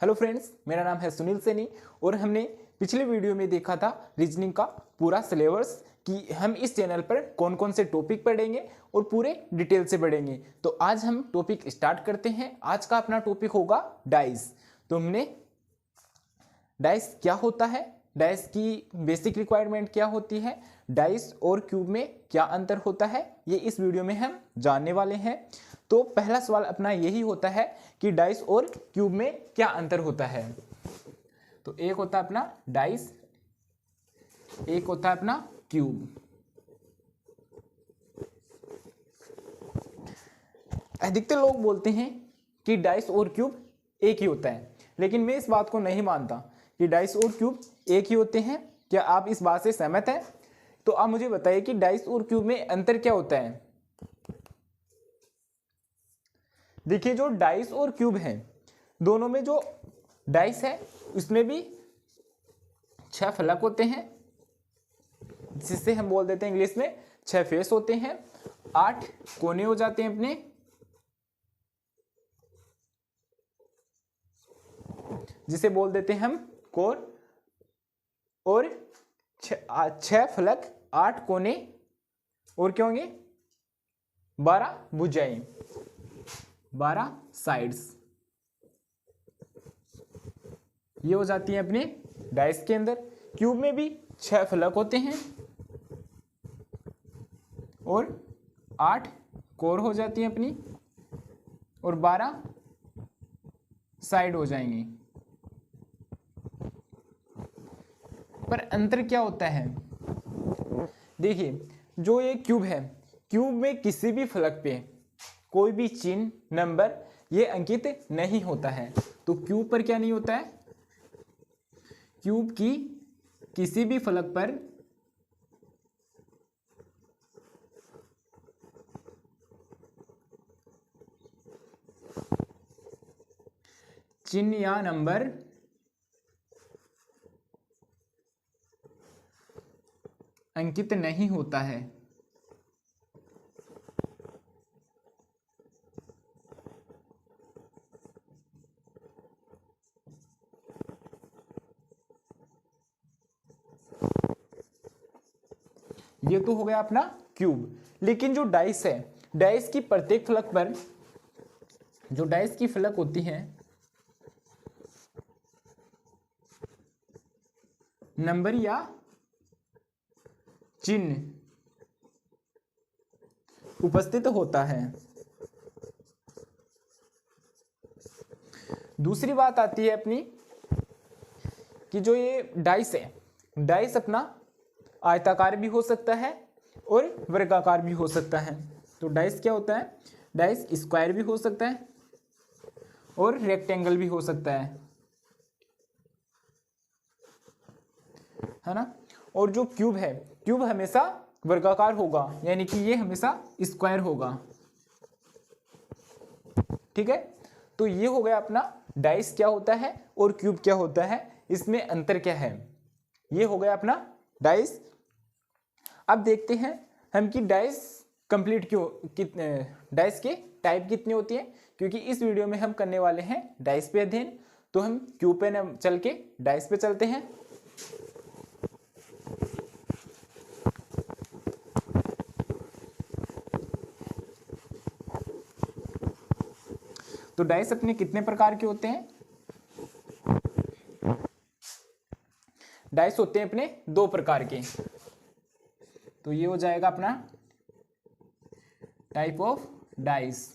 Hello friends, मेरा नाम है सुनील सैनी और हमने पिछले वीडियो में देखा था रीजनिंग का पूरा सिलेबस कि हम इस चैनल पर कौन कौन से टॉपिक पढ़ेंगे और पूरे डिटेल से पढ़ेंगे। तो आज हम टॉपिक स्टार्ट करते हैं। आज का अपना टॉपिक होगा डाइस। तो हमने डाइस क्या होता है, डाइस की बेसिक रिक्वायरमेंट क्या होती है, डाइस और क्यूब में क्या अंतर होता है, ये इस वीडियो में हम जानने वाले हैं। तो पहला सवाल अपना यही होता है कि डाइस और क्यूब में क्या अंतर होता है। तो एक होता है अपना डाइस, एक होता है अपना क्यूब। अधिकतर लोग बोलते हैं कि डाइस और क्यूब एक ही होता है, लेकिन मैं इस बात को नहीं मानता कि डाइस और क्यूब एक ही होते हैं। क्या आप इस बात से सहमत हैं? तो आप मुझे बताइए कि डाइस और क्यूब में अंतर क्या होता है। देखिए, जो डाइस और क्यूब हैं, दोनों में जो डाइस है उसमें भी 6 फलक होते हैं, जिससे हम बोल देते हैं इंग्लिश में 6 फेस होते हैं। 8 कोने हो जाते हैं अपने, जिसे बोल देते हैं हम कोर। और 6 फलक, 8 कोने और क्या होंगे, 12 भुजाएं, 12 साइड्स। ये हो जाती है अपने डाइस के अंदर। क्यूब में भी 6 फलक होते हैं और 8 कोर हो जाती हैं अपनी और 12 साइड हो जाएंगी। पर अंतर क्या होता है? देखिए, जो ये क्यूब है, क्यूब में किसी भी फलक पे कोई भी चिन्ह, नंबर ये अंकित नहीं होता है। तो क्यूब पर क्या नहीं होता है? क्यूब की किसी भी फलक पर चिन्ह या नंबर अंकित नहीं होता है। ये तो हो गया अपना क्यूब। लेकिन जो डाइस है, डाइस की प्रत्येक फलक पर, जो डाइस की फलक होती है, नंबर या चिन्ह उपस्थित होता है। दूसरी बात आती है अपनी कि जो ये डाइस है, डाइस अपना आयताकार भी हो सकता है और वर्गाकार भी हो सकता है। तो डाइस क्या होता है? डाइस स्क्वायर भी हो सकता है और रेक्टेंगल भी हो सकता है ना। और जो क्यूब है, क्यूब हमेशा वर्गाकार होगा, यानी कि ये हमेशा स्क्वायर होगा। ठीक है, तो ये हो गया अपना डाइस क्या होता है और क्यूब क्या होता है, इसमें अंतर क्या है। ये हो गया अपना डाइस। अब देखते हैं हम कि डाइस कंप्लीट क्यों, कितने डाइस के टाइप कितनी होती है, क्योंकि इस वीडियो में हम करने वाले हैं डाइस पे अध्ययन। तो हम क्यूब पे न चल के डाइस पे चलते हैं। तो डाइस अपने कितने प्रकार के होते हैं? डाइस होते हैं अपने 2 प्रकार के। तो ये हो जाएगा अपना टाइप ऑफ डाइस।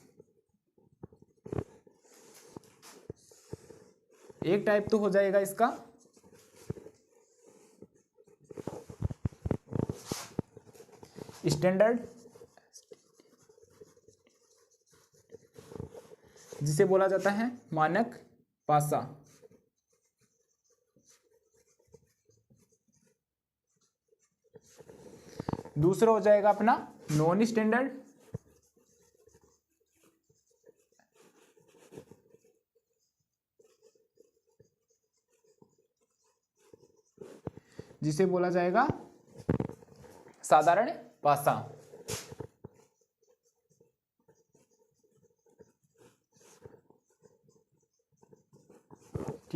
एक टाइप तो हो जाएगा इसका स्टैंडर्ड, जिसे बोला जाता है मानक पासा। दूसरा हो जाएगा अपना नॉन स्टैंडर्ड, जिसे बोला जाएगा साधारण पासा।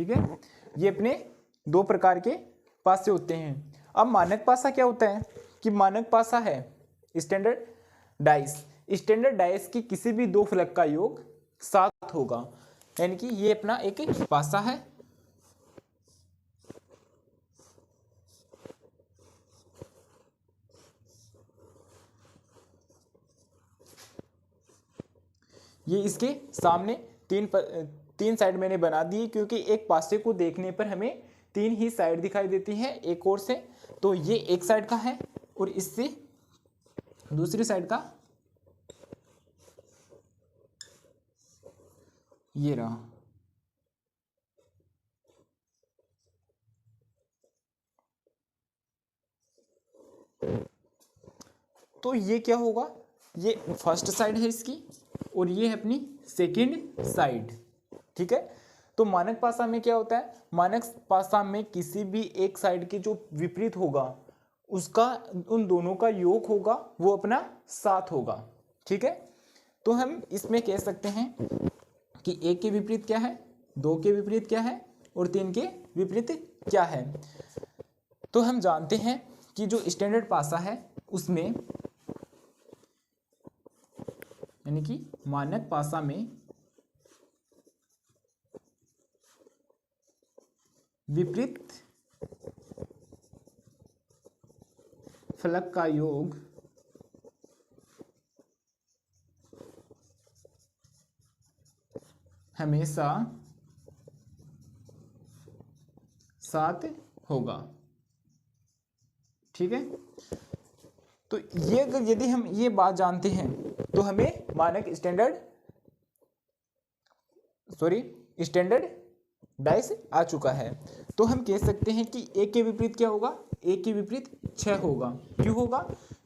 ठीक है, ये अपने दो प्रकार के पासे होते हैं। अब मानक पासा क्या होता है कि मानक पासा है स्टैंडर्ड डाइस। स्टैंडर्ड डाइस की किसी भी दो फलक का योग 7 होगा, यानी कि ये अपना एक पासा है। ये इसके सामने तीन साइड मैंने बना दी, क्योंकि एक पासे को देखने पर हमें तीन ही साइड दिखाई देती है एक ओर से। तो ये एक साइड का है और इससे दूसरी साइड का ये रहा। तो ये क्या होगा, ये फर्स्ट साइड है इसकी और ये है अपनी सेकंड साइड। ठीक है, तो मानक पासा में क्या होता है, मानक पासा में किसी भी एक साइड के जो विपरीत होगा उसका उन दोनों का योग होगा वो अपना 7 होगा। ठीक है, तो हम इसमें कह सकते हैं कि एक के विपरीत क्या है, दो के विपरीत क्या है और तीन के विपरीत क्या है। तो हम जानते हैं कि जो स्टैंडर्ड पासा है उसमें, यानी कि मानक पासा में विपरीत फलक का योग हमेशा 7 होगा। ठीक है, तो ये अगर यदि हम ये बात जानते हैं तो हमें मानक स्टैंडर्ड डाइस आ चुका है। तो हम कह सकते हैं कि एक के विपरीत क्या होगा, एक के विपरीत 6 होगा। क्यों होगा,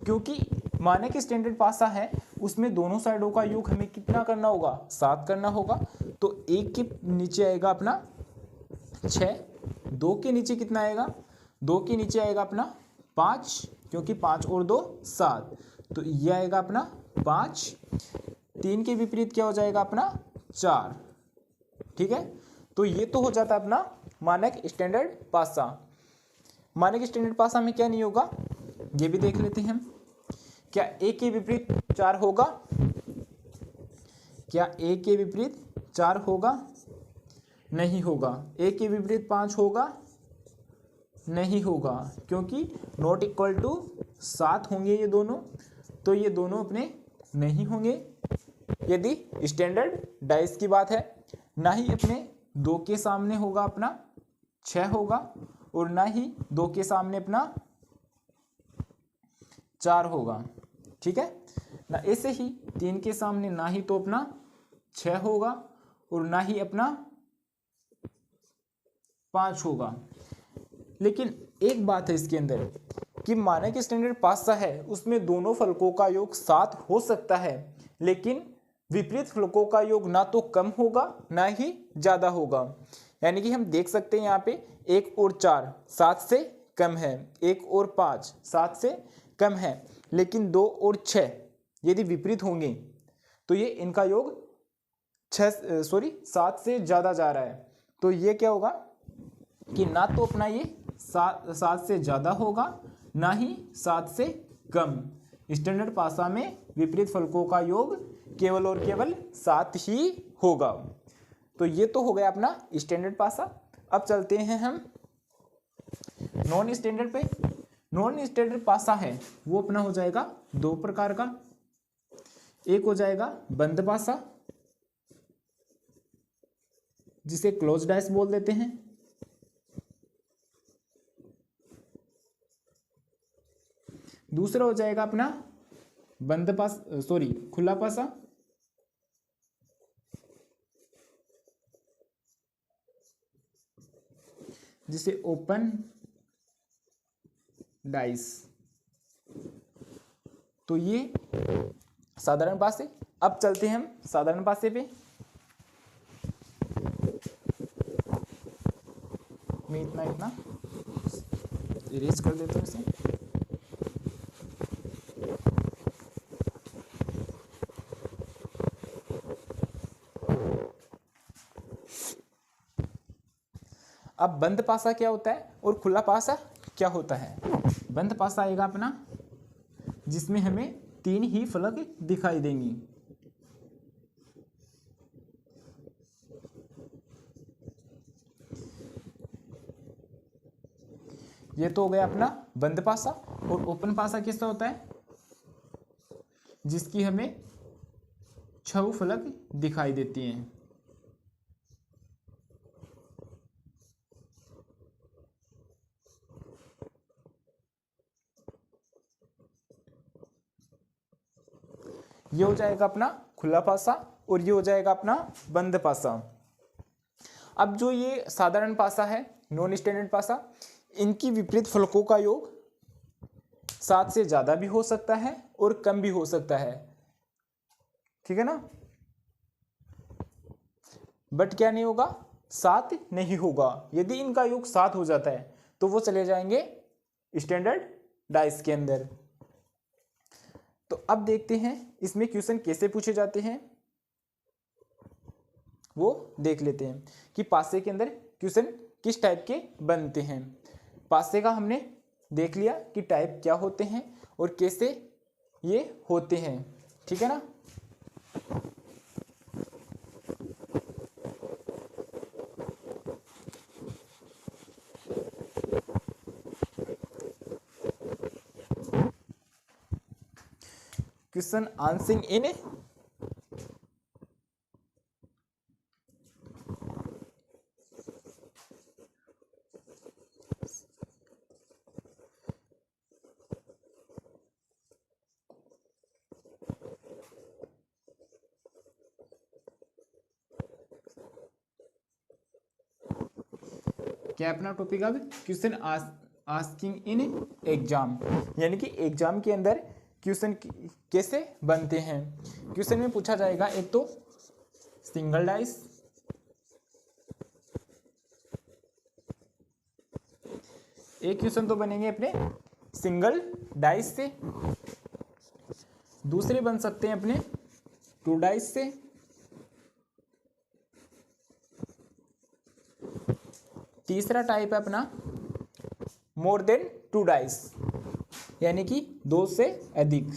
क्योंकि मानक स्टैंडर्ड पासा है उसमें दोनों साइडों का योग हमें कितना करना होगा, 7 करना होगा। तो एक के नीचे आएगा अपना 6, दो के नीचे कितना आएगा, दो के नीचे आएगा अपना 5, क्योंकि 5 और 2 7, तो ये आएगा अपना 5। 3 के विपरीत क्या हो जाएगा अपना 4। ठीक है, तो ये तो हो जाता है अपना मानक स्टैंडर्ड पासा। मानक स्टैंडर्ड पासा में क्या नहीं होगा, ये भी देख लेते हैं हम। क्या एक के विपरीत 4 होगा, क्या एक के विपरीत 4 होगा, नहीं होगा। एक के विपरीत 5 होगा, नहीं होगा, क्योंकि नॉट इक्वल टू 7 होंगे ये दोनों, तो ये दोनों अपने नहीं होंगे यदि स्टैंडर्ड डाइस की बात है। ना ही अपने 2 के सामने होगा अपना 6 होगा और ना ही 2 के सामने अपना 4 होगा। ठीक है ना, ऐसे ही 3 के सामने ना ही तो अपना 6 होगा और ना ही अपना 5 होगा। लेकिन एक बात है इसके अंदर कि मानक स्टैंडर्ड पासा है उसमें दोनों फलकों का योग 7 हो सकता है, लेकिन विपरीत फलकों का योग ना तो कम होगा ना ही ज्यादा होगा। यानी कि हम देख सकते हैं यहाँ पे 1 और 4 7 से कम है, 1 और 5 7 से कम है, लेकिन 2 और 6 यदि विपरीत होंगे तो ये इनका योग 7 से ज्यादा जा रहा है। तो ये क्या होगा कि ना तो अपना ये 7 से ज्यादा होगा ना ही 7 से कम। स्टैंडर्ड पासा में विपरीत फलकों का योग केवल और केवल 7 ही होगा। तो ये तो हो गया अपना स्टैंडर्ड पासा। अब चलते हैं हम नॉन स्टैंडर्ड पे। नॉन स्टैंडर्ड पासा है वो अपना हो जाएगा 2 प्रकार का। एक हो जाएगा बंद पासा जिसे क्लोज डाइस बोल देते हैं, दूसरा हो जाएगा अपना खुला पासा जिसे ओपन डाइस। तो ये साधारण पासे। अब चलते हैं हम साधारण पासे पे। मैं इतना इरेज कर देता हूँ इसे। अब बंद पासा क्या होता है और खुला पासा क्या होता है? बंद पासा आएगा अपना जिसमें हमें 3 ही फलक दिखाई देंगी। ये तो हो गया अपना बंद पासा। और ओपन पासा कैसा होता है? जिसकी हमें 6 फलक दिखाई देती हैं। ये हो जाएगा अपना खुला पासा और ये हो जाएगा अपना बंद पासा। अब जो ये साधारण पासा है, नॉन स्टैंडर्ड पासा, इनकी विपरीत फलकों का योग 7 से ज्यादा भी हो सकता है और कम भी हो सकता है, ठीक है ना। बट क्या नहीं होगा? 7 नहीं होगा। यदि इनका योग 7 हो जाता है तो वो चले जाएंगे स्टैंडर्ड डाइस के अंदर। तो अब देखते हैं इसमें क्वेश्चन कैसे पूछे जाते हैं, वो देख लेते हैं कि पासे के अंदर क्वेश्चन किस टाइप के बनते हैं। पासे का हमने देख लिया कि टाइप क्या होते हैं और कैसे ये होते हैं, ठीक है ना। क्वेश्चन आंसरिंग इन क्या अपना टॉपिक अब क्वेश्चन आस्किंग इन एग्जाम, यानी कि एग्जाम के अंदर क्वेश्चन कैसे बनते हैं। क्वेश्चन में पूछा जाएगा एक तो सिंगल डाइस, एक क्वेश्चन तो बनेंगे अपने सिंगल डाइस से, दूसरे बन सकते हैं अपने 2 डाइस से, तीसरा टाइप है अपना मोर देन 2 डाइस, यानी कि 2 से अधिक।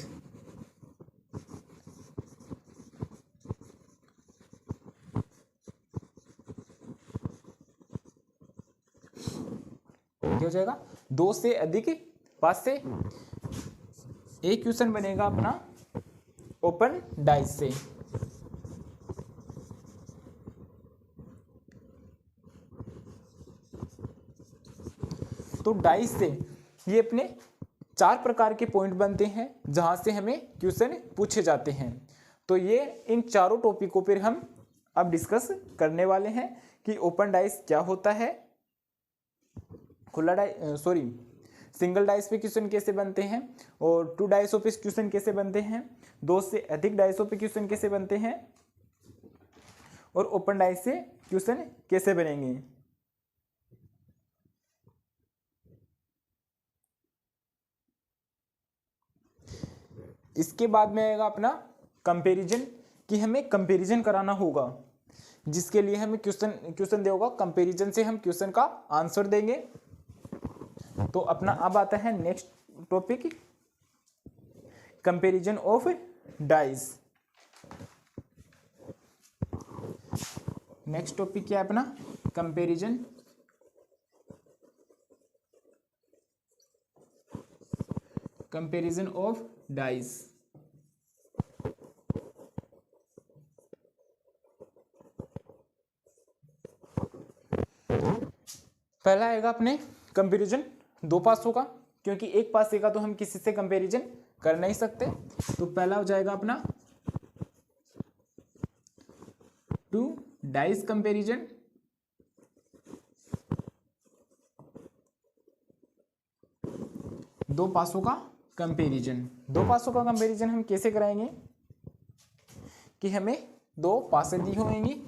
क्या हो जाएगा? 2 से अधिक पास से। एक क्वेश्चन बनेगा अपना ओपन डाइस से, तो डाइस से ये अपने 4 प्रकार के पॉइंट बनते हैं जहां से हमें क्वेश्चन पूछे जाते हैं। तो ये इन चारों टॉपिकों पर हम अब डिस्कस करने वाले हैं कि ओपन डाइस क्या होता है, खुला डाइस सिंगल डाइस पे क्वेश्चन कैसे बनते हैं, और 2 डाइसों पे क्वेश्चन कैसे बनते हैं, 2 से अधिक डाइसों पे क्वेश्चन कैसे बनते हैं, और ओपन डाइस से क्वेश्चन कैसे बनेंगे। इसके बाद में आएगा अपना कंपैरिजन, कि हमें कंपैरिजन कराना होगा, जिसके लिए हमें क्वेश्चन दे होगा, कंपैरिजन से हम क्वेश्चन का आंसर देंगे। तो अपना अब आता है next topic, comparison of dice. Next topic क्या है अपना? Comparison of dice. पहला आएगा अपने कंपैरिजन 2 पासों का, क्योंकि एक पासे का तो हम किसी से कंपैरिजन कर नहीं सकते। तो पहला हो जाएगा अपना 2 डाइस कंपैरिजन, दो पासों का कंपैरिजन। 2 पासों का कंपैरिजन हम कैसे कराएंगे कि हमें 2 पासे दी होंगी,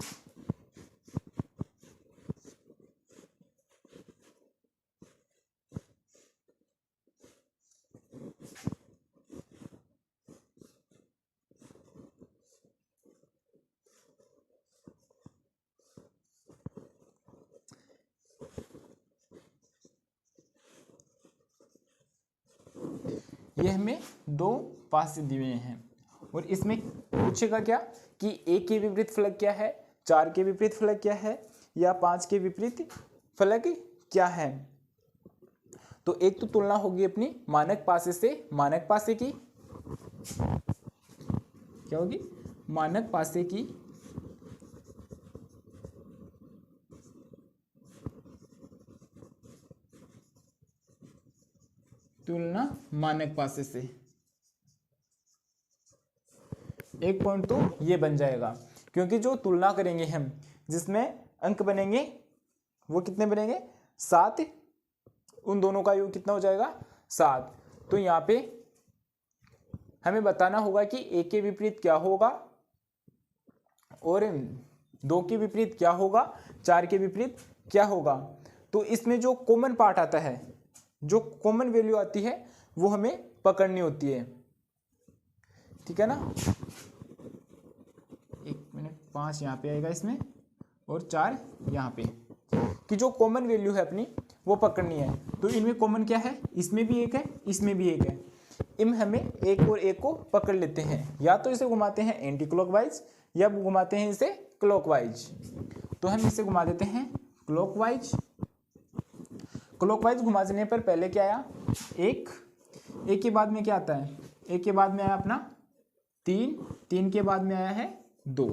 ये हमें दो पास से दिए हुए हैं और इसमें पूछेगा क्या कि 1 के विपरीत फलक क्या है, 4 के विपरीत फलक क्या है या 5 के विपरीत फलक क्या है। तो एक तो तुलना होगी अपनी मानक पासे से, मानक पासे की क्या होगी, मानक पासे की तुलना मानक पासे से। एक पॉइंट तो ये बन जाएगा, क्योंकि जो तुलना करेंगे हम जिसमें अंक बनेंगे वो कितने बनेंगे, 7, उन दोनों का योग कितना हो जाएगा 7। तो यहाँ पे हमें बताना होगा कि 1 के विपरीत क्या होगा और 2 के विपरीत क्या होगा, 4 के विपरीत क्या होगा। तो इसमें जो कॉमन पार्ट आता है, जो कॉमन वैल्यू आती है वो हमें पकड़नी होती है, ठीक है ना। 1 मिनट, 5 यहाँ पे आएगा इसमें और 4 यहाँ पे, कि जो कॉमन वैल्यू है अपनी वो पकड़नी है। तो इनमें कॉमन क्या है, इसमें भी एक है, इसमें भी एक है। इन हमें एक और एक को पकड़ लेते हैं, या तो इसे घुमाते हैं एंटी क्लॉकवाइज या घुमाते हैं इसे क्लॉकवाइज। तो हम इसे घुमा देते हैं क्लॉकवाइज। क्लॉकवाइज घुमाने पर पहले क्या आया, 1, 1 के बाद में क्या आता है, 1 के बाद में आया अपना 3, 3 के बाद में आया है 2,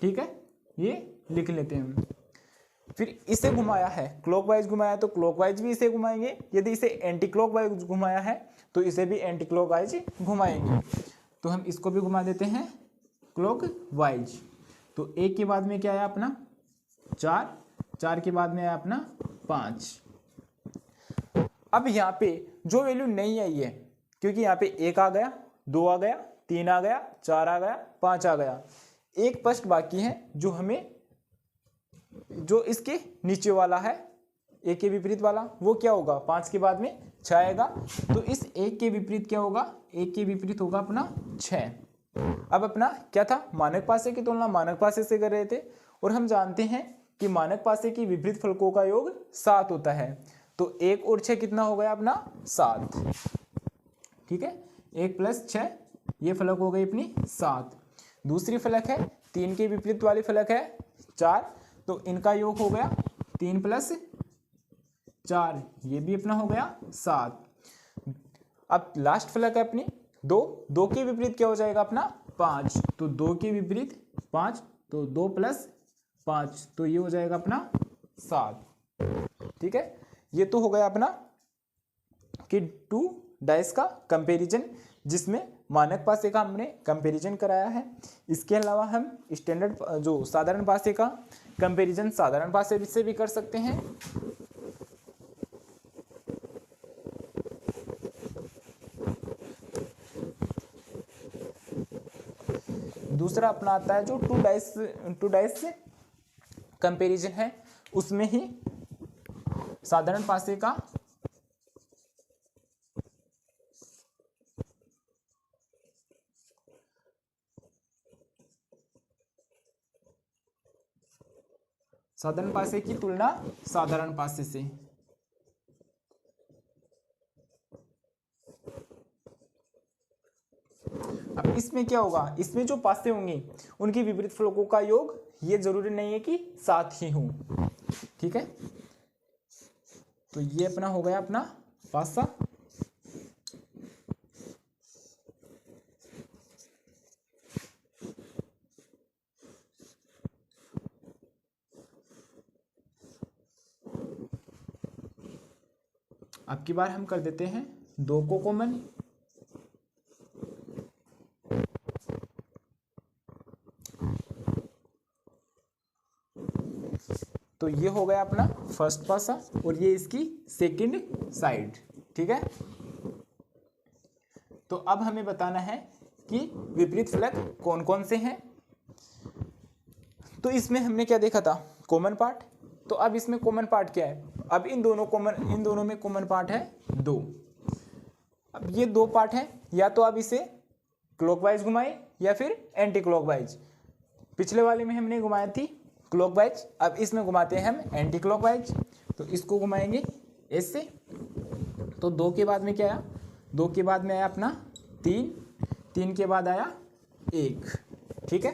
ठीक है, ये लिख लेते हैं हम। फिर इसे घुमाया है क्लॉकवाइज घुमाया, तो क्लॉकवाइज भी इसे घुमाएंगे। यदि इसे एंटी क्लॉकवाइज घुमाया है तो इसे भी एंटी क्लॉकवाइज घुमाएंगे। तो हम इसको भी घुमा देते हैं क्लॉकवाइज। तो 1 के बाद में क्या आया अपना 4, 4 के बाद में आया अपना 5। अब यहाँ पे जो वैल्यू नहीं आई है, क्योंकि यहाँ पे 1 आ गया, 2 आ गया, 3 आ गया, 4 आ गया, 5 आ गया, एक प्रश्न बाकी है जो हमें, जो इसके नीचे वाला है 1 के विपरीत वाला, वो क्या होगा, 5 के बाद में 6 आएगा। तो इस 1 के विपरीत क्या होगा, 1 के विपरीत होगा अपना 6। अब अपना क्या था, मानक पासे की तुलना मानक पासे से कर रहे थे और हम जानते हैं कि मानक पासे की विपरीत फलकों का योग 7 होता है। तो 1 और 6 कितना हो गया अपना 7, ठीक है, 1 + 6 ये फलक हो गई अपनी 7। दूसरी फलक है 3 के विपरीत वाली फलक है 4, तो इनका योग हो गया 3 + 4, ये भी अपना हो गया 7। अब लास्ट फलक है अपनी 2, 2 के विपरीत क्या हो जाएगा अपना 5, तो 2 के विपरीत 5, तो 2 + 5, तो ये हो जाएगा अपना 7, ठीक है। ये तो हो गया अपना कि 2 डाइस का कंपैरिजन, जिसमें मानक पासे का हमने कंपैरिजन कराया है। इसके अलावा हम स्टैंडर्ड जो साधारण पासे का कंपैरिजन साधारण पासे से भी कर सकते हैं। दूसरा अपना आता है जो टू डाइस कंपैरिजन है, उसमें ही साधारण पासे का साधारण पासे की तुलना साधारण पासे से। अब इसमें क्या होगा, इसमें जो पासे होंगे उनकी विपरीत फलकों का योग ये जरूरी नहीं है कि 7 ही हो, ठीक है। तो ये अपना हो गया अपना पासा। अब की बार हम कर देते हैं 2 को कॉमन। तो ये हो गया अपना फर्स्ट पासा और ये इसकी सेकंड साइड, ठीक है। तो अब हमें बताना है कि विपरीत फलक कौन कौन से हैं। तो इसमें हमने क्या देखा था, कॉमन पार्ट। तो अब इसमें कॉमन पार्ट क्या है, अब इन दोनों में कॉमन पार्ट है 2। अब ये 2 पार्ट है, या तो अब इसे क्लॉकवाइज घुमाए या फिर एंटी क्लॉकवाइज। पिछले वाले में हमने घुमाई थी क्लॉकवाइज, अब इसमें घुमाते हैं हम एंटी क्लॉकवाइज। तो इसको घुमाएंगे ऐसे, तो 2 के बाद में क्या आया, 2 के बाद में आया अपना 3, 3 के बाद आया 1। ठीक है,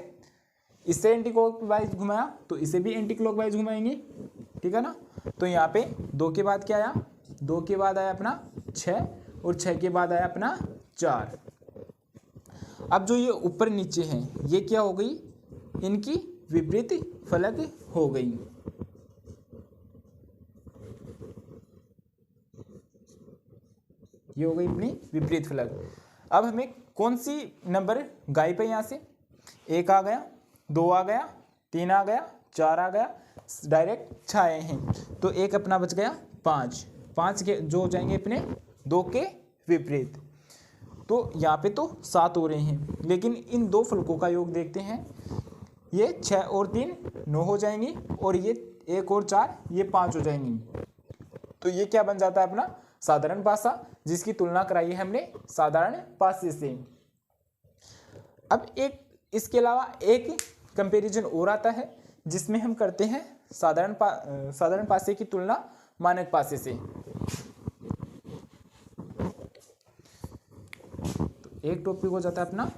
इससे एंटी क्लॉकवाइज घुमाया तो इसे भी एंटी क्लॉकवाइज घुमाएंगे। ठीक है ना, तो यहाँ पे 2 के बाद क्या आया, 2 के बाद आया अपना 6 और 6 के बाद आया अपना 4। अब जो ये ऊपर नीचे हैं ये क्या हो गई, इनकी विपरीत फलक हो गई। ये हो गई अपनी विपरीत फलक। अब हमें कौन सी नंबर गायब है, यहाँ से 1 आ गया, 2 आ गया, 3 आ गया, 4 आ गया, डायरेक्ट 6 आए हैं, तो एक अपना बच गया 5। 5 के जो हो जाएंगे अपने 2 के विपरीत, तो यहाँ पे तो 7 हो रहे हैं, लेकिन इन दो फलकों का योग देखते हैं। ये 6 और 3 9 हो जाएंगी, और ये 1 और 4 ये 5 हो जाएंगी। तो ये क्या बन जाता है अपना साधारण पासा, जिसकी तुलना कराई है हमने साधारण पासे से। अब एक इसके अलावा एक कंपैरिजन और आता है, जिसमें हम करते हैं साधारण पासे की तुलना मानक पासे से। तो एक टॉपिक हो जाता है अपना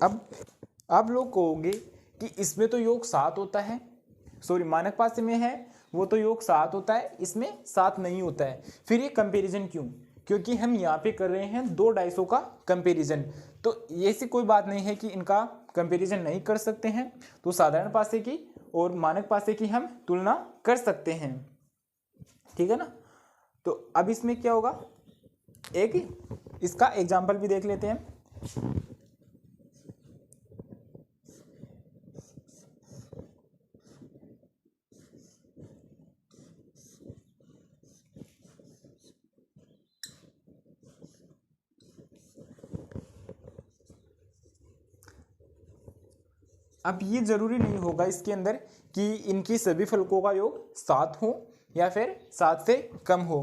अब आप लोग कहोगे कि इसमें तो योग 7 होता है, सॉरी मानक पासे में है वो तो योग 7 होता है, इसमें 7 नहीं होता है, फिर ये कंपैरिजन क्यों? क्योंकि हम यहाँ पे कर रहे हैं 2 डाइसों का कंपैरिजन। तो ऐसी कोई बात नहीं है कि इनका कंपैरिजन नहीं कर सकते हैं, तो साधारण पासे की और मानक पासे की हम तुलना कर सकते हैं। ठीक है ना, तो अब इसमें क्या होगा, एक इसका एग्जाम्पल भी देख लेते हैं। अब ये जरूरी नहीं होगा इसके अंदर कि इनकी सभी फलकों का योग 7 हो या फिर 7 से कम हो।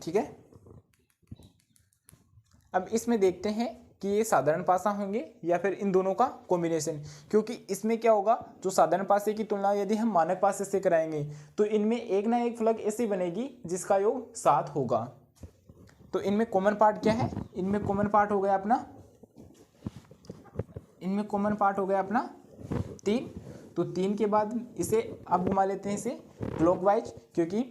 ठीक है, अब इसमें देखते हैं कि ये साधारण पासा होंगे या फिर इन दोनों का कॉम्बिनेशन, क्योंकि इसमें क्या होगा, जो साधारण पासे की तुलना यदि हम मानक पासे से कराएंगे तो इनमें एक ना एक फलक ऐसी बनेगी जिसका योग 7 होगा। तो इनमें कॉमन पार्ट क्या है, इनमें कॉमन पार्ट हो गया अपना, इनमें कॉमन पार्ट हो गया अपना 3। तो 3 के बाद इसे अब घुमा लेते हैं इसे क्लॉकवाइज, क्योंकि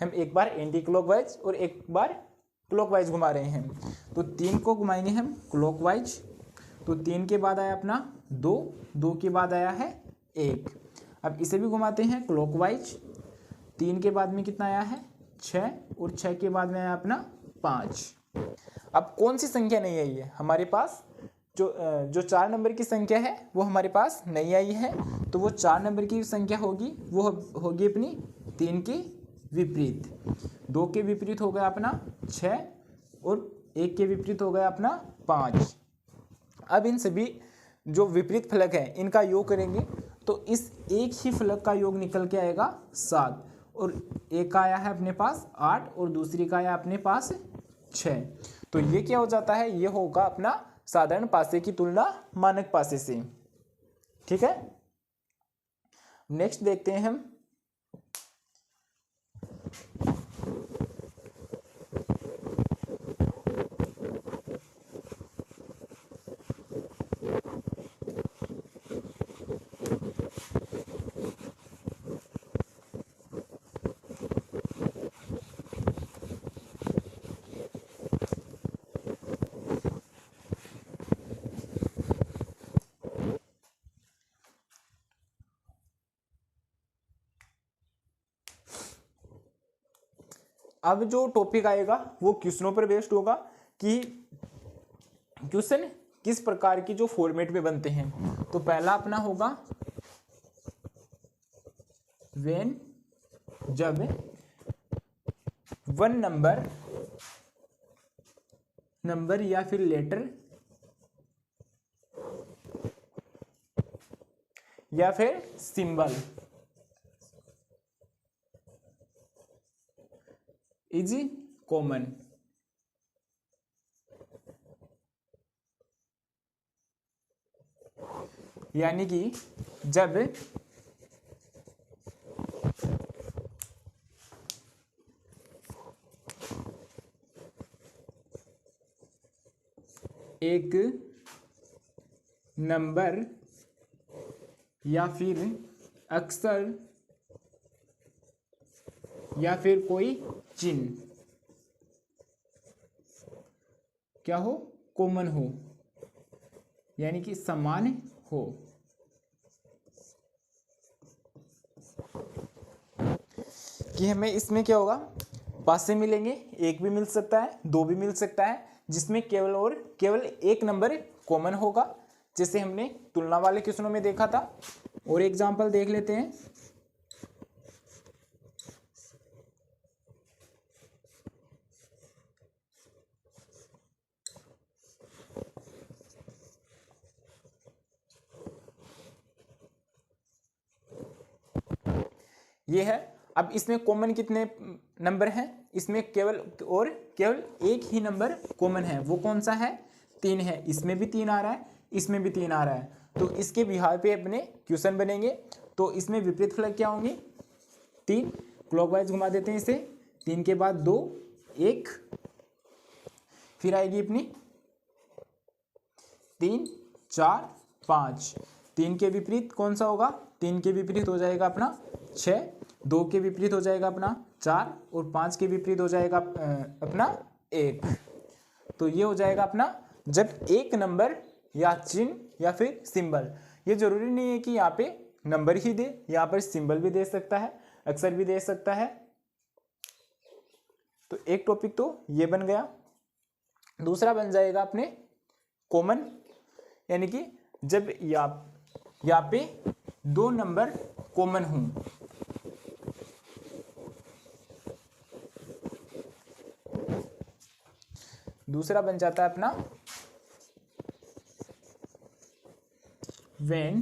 हम एक बार एंटी क्लॉकवाइज और एक बार क्लॉकवाइज घुमा रहे हैं। तो 3 को घुमाएंगे हम क्लॉकवाइज, तो 3 के बाद आया अपना 2, 2 के बाद आया है 1। अब इसे भी घुमाते हैं क्लॉकवाइज, 3 के बाद में कितना आया है 6, और 6 के बाद में आया अपना 5। अब कौन सी संख्या नहीं आई है हमारे पास, जो 4 नंबर की संख्या है वो हमारे पास नहीं आई है, तो वो 4 नंबर की संख्या होगी वो होगी अपनी 3 के विपरीत। 2 के विपरीत हो गया अपना 6, और 1 के विपरीत हो गया अपना 5। अब इन सभी जो विपरीत फलक है इनका योग करेंगे तो इस एक ही फलक का योग निकल के आएगा 7, और एक का आया है अपने पास 8 और दूसरी का आया अपने पास 6। तो ये क्या हो जाता है, ये होगा अपना साधारण पासे की तुलना मानक पासे से। ठीक है, नेक्स्ट देखते हैं हम अब जो टॉपिक आएगा वो क्वेश्चनों पर बेस्ड होगा कि क्वेश्चन किस प्रकार की जो फॉर्मेट में बनते हैं। तो पहला अपना होगा व्हेन, जब वन नंबर नंबर या फिर लेटर या फिर सिंबल इज कॉमन। यानी कि जब एक नंबर या फिर अक्षर या फिर कोई चिन्ह क्या हो, कॉमन हो, यानी कि समान हो, कि हमें इसमें क्या होगा, पास से मिलेंगे, एक भी मिल सकता है, दो भी मिल सकता है, जिसमें केवल और केवल एक नंबर कॉमन होगा, जैसे हमने तुलना वाले क्वेश्चनों में देखा था। और एग्जांपल देख लेते हैं। ये है। अब इसमें कॉमन कितने नंबर हैं, इसमें केवल और केवल एक ही नंबर कॉमन है, वो कौन सा है, 3 है। इसमें भी 3 आ रहा है, इसमें भी 3 आ रहा है, तो इसके बिहार पे अपने क्वेश्चन बनेंगे। तो इसमें विपरीत फलक क्या होंगे, 3, क्लॉकवाइज घुमा देते हैं इसे, 3 के बाद 2, 1, फिर आएगी अपनी 3, 4, 5। 3 के विपरीत कौन सा होगा, 3 के विपरीत हो जाएगा अपना 6, 2 के विपरीत हो जाएगा अपना 4 और 5 के विपरीत हो जाएगा अपना 1। तो ये हो जाएगा अपना जब एक नंबर या चिन्ह या फिर सिंबल, ये जरूरी नहीं है कि यहाँ पे नंबर ही दे, यहाँ पर सिंबल भी दे सकता है, अक्षर भी दे सकता है। तो एक टॉपिक तो ये बन गया। दूसरा बन जाएगा अपने कॉमन, यानी कि जब यहाँ पे 2 नंबर कॉमन हों। दूसरा बन जाता है अपना when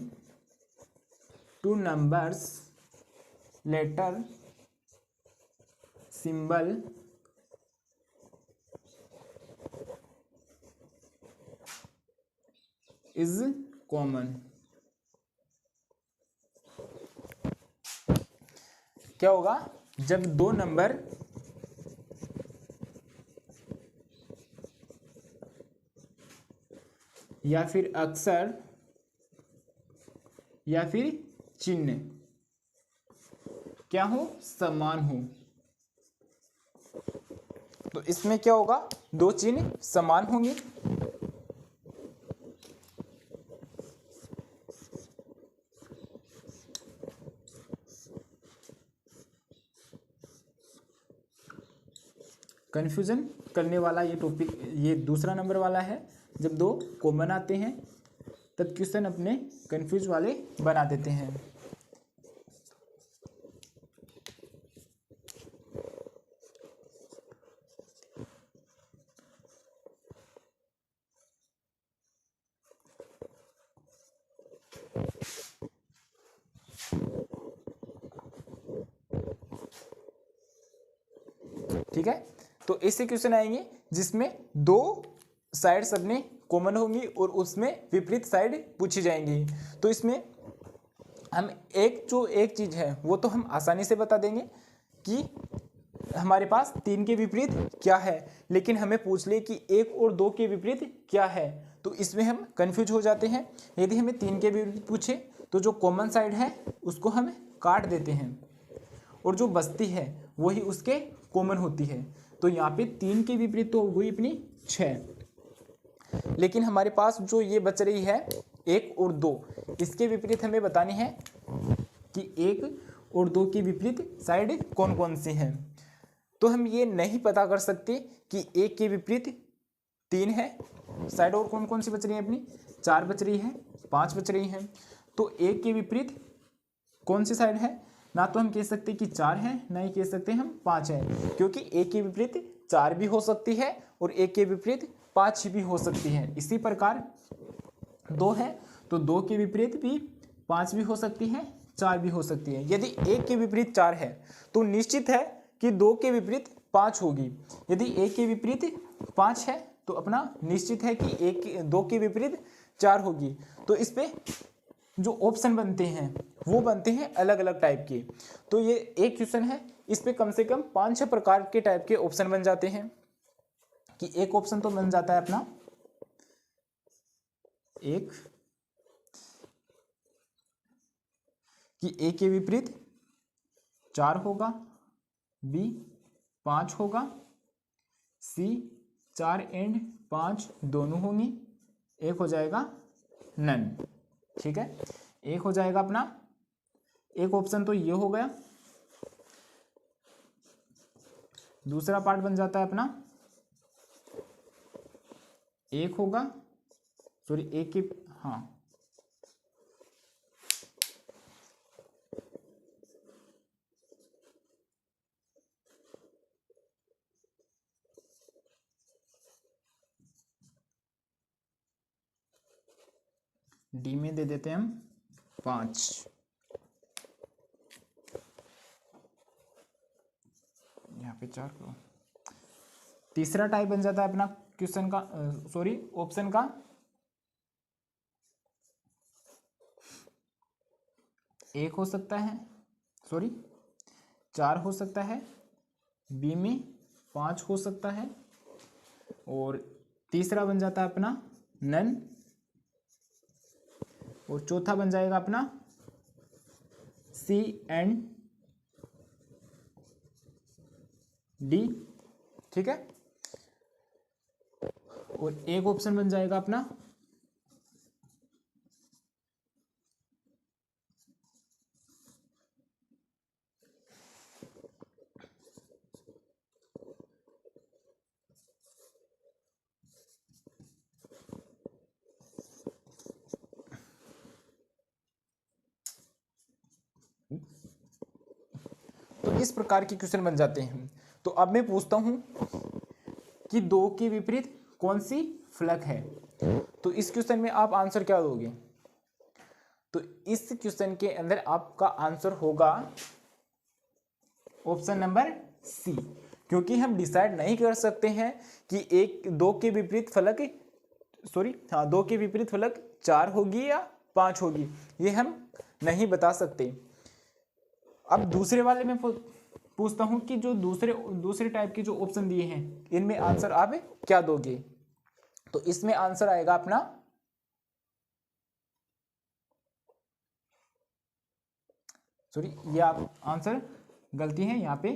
2 numbers letter symbol is common। क्या होगा, जब 2 नंबर या फिर अक्षर या फिर चिन्ह क्या हो, समान हो। तो इसमें क्या होगा, 2 चिन्ह समान होंगे। कंफ्यूजन करने वाला ये टॉपिक, ये दूसरा नंबर वाला है। जब 2 कॉमन आते हैं तब क्वेश्चन अपने कंफ्यूज वाले बना देते हैं। ठीक है, तो ऐसे क्वेश्चन आएंगे जिसमें 2 साइड्स अपने कॉमन होंगी और उसमें विपरीत साइड पूछी जाएंगी। तो इसमें हम एक चीज है वो तो हम आसानी से बता देंगे कि हमारे पास 3 के विपरीत क्या है, लेकिन हमें पूछ ले कि 1 और 2 के विपरीत क्या है, तो इसमें हम कंफ्यूज हो जाते हैं। यदि हमें 3 के विपरीत पूछे तो जो कॉमन साइड है उसको हम काट देते हैं और जो बचती है वही उसके कॉमन होती है। तो यहाँ पे 3 के विपरीत तो हुई अपनी 6, लेकिन हमारे पास जो ये बच रही है 1 और 2, इसके विपरीत हमें बतानी है कि 1 और 2 के विपरीत साइड कौन कौन सी हैं। तो हम ये नहीं पता कर सकते कि 1 के विपरीत 3 है साइड, और कौन कौन सी बच रही है अपनी, 4 बच रही है, 5 बच रही हैं। तो 1 के विपरीत कौन सी साइड है, ना तो हम कह सकते कि 4 है, ना ही कह सकते हम 5 है, क्योंकि 1 के विपरीत 4 भी हो सकती है और 1 के विपरीत 5 भी हो सकती है। इसी प्रकार 2 है तो 2 के विपरीत भी 5 भी हो सकती है, 4 भी हो सकती है। यदि 1 के विपरीत 4 है तो निश्चित है कि 2 के विपरीत 5 होगी। यदि 1 के विपरीत 5 है तो अपना निश्चित है कि 2 के विपरीत 4 होगी। तो इस पे जो ऑप्शन बनते हैं वो बनते हैं अलग अलग टाइप के। तो ये एक क्वेश्चन है, इस पे कम से कम 5-6 प्रकार के टाइप के ऑप्शन बन जाते हैं। कि एक ऑप्शन तो बन जाता है अपना एक कि ए के विपरीत 4 होगा, बी 5 होगा, सी 4 एंड 5 दोनों होंगी, एक हो जाएगा नन। ठीक है, एक हो जाएगा अपना, एक ऑप्शन तो ये हो गया। दूसरा पार्ट बन जाता है अपना एक होगा, सॉरी एक की, हाँ डी में दे देते हैं हम 5, यहाँ पे 4 करो। तीसरा टाइप बन जाता है अपना क्वेश्चन का, सॉरी ऑप्शन का एक हो सकता है, सॉरी 4 हो सकता है, बी में 5 हो सकता है, और तीसरा बन जाता है अपना नन, और चौथा बन जाएगा अपना सी एंड डी। ठीक है, और एक ऑप्शन बन जाएगा अपना तो इस प्रकार के क्वेश्चन बन जाते हैं। तो अब मैं पूछता हूं कि 2 के विपरीत कौन सी फलक है, तो इस क्वेश्चन में आप आंसर क्या दोगे? तो इस क्वेश्चन के अंदर आपका आंसर होगा ऑप्शन नंबर सी, क्योंकि हम डिसाइड नहीं कर सकते हैं कि 2 के विपरीत फलक, सॉरी हाँ 2 के विपरीत फलक 4 होगी या 5 होगी, ये हम नहीं बता सकते। अब दूसरे वाले में पूछता हूं कि जो दूसरे टाइप के जो ऑप्शन दिए हैं इनमें आंसर आप क्या दोगे? तो इसमें आंसर आएगा अपना सॉरी ये आप आंसर गलती है यहाँ पे,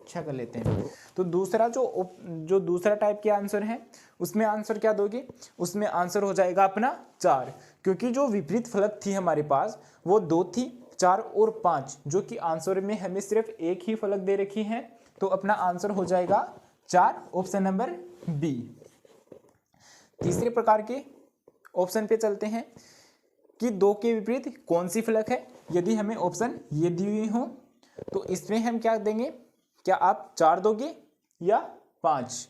अच्छा कर लेते हैं। तो दूसरा जो दूसरा टाइप के आंसर है उसमें आंसर क्या दोगे? उसमें आंसर हो जाएगा अपना 4, क्योंकि जो विपरीत फलक थी हमारे पास वो 2 थी, 4 और 5, जो कि आंसर में हमें सिर्फ एक ही फलक दे रखी है। तो अपना आंसर हो जाएगा 4, ऑप्शन नंबर बी। तीसरे प्रकार के ऑप्शन पे चलते हैं कि 2 के विपरीत कौन सी फलक है। यदि हमें ऑप्शन ये दी हुई हो तो इसमें हम क्या देंगे? क्या आप 4 दोगे या 5?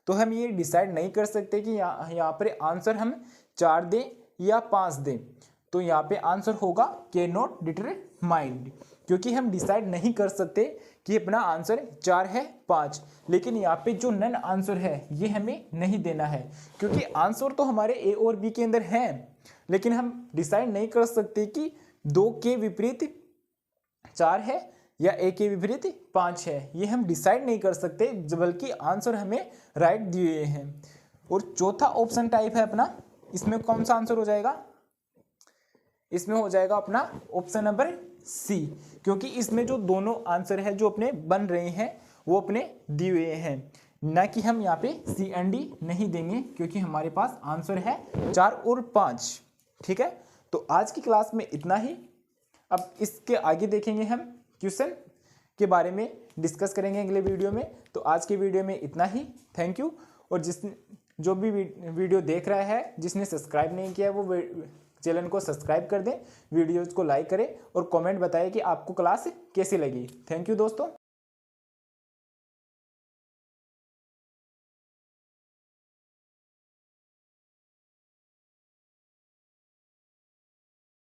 तो हम ये डिसाइड नहीं कर सकते कि यहाँ पर आंसर हम 4 दें या 5 दें। तो यहाँ पे आंसर होगा के नॉट डिटरमाइंड, क्योंकि हम डिसाइड नहीं कर सकते कि अपना आंसर 4 है 5। लेकिन यहाँ पे जो नन आंसर है ये हमें नहीं देना है, क्योंकि आंसर तो हमारे ए और बी के अंदर है, लेकिन हम डिसाइड नहीं कर सकते कि 2 के विपरीत 4 है या ए के विपरीत 5 है, ये हम डिसाइड नहीं कर सकते, बल्कि आंसर हमें राइट दिए हुए हैं। और चौथा ऑप्शन टाइप है अपना, इसमें कौन सा आंसर हो जाएगा? इसमें हो जाएगा अपना ऑप्शन नंबर सी, क्योंकि इसमें जो दोनों आंसर है जो अपने बन रहे हैं वो अपने दिए हुए हैं, ना कि हम यहाँ पे सी एंड डी नहीं देंगे, क्योंकि हमारे पास आंसर है 4 और 5। ठीक है, तो आज की क्लास में इतना ही। अब इसके आगे देखेंगे हम क्वेश्चन के बारे में डिस्कस करेंगे अगले वीडियो में। तो आज के वीडियो में इतना ही, थैंक यू। और जो भी वीडियो देख रहा है, जिसने सब्सक्राइब नहीं किया वो चैनल को सब्सक्राइब कर दें, वीडियोज़ को लाइक करें और कमेंट बताएं कि आपको क्लास कैसी लगी। थैंक यू दोस्तों।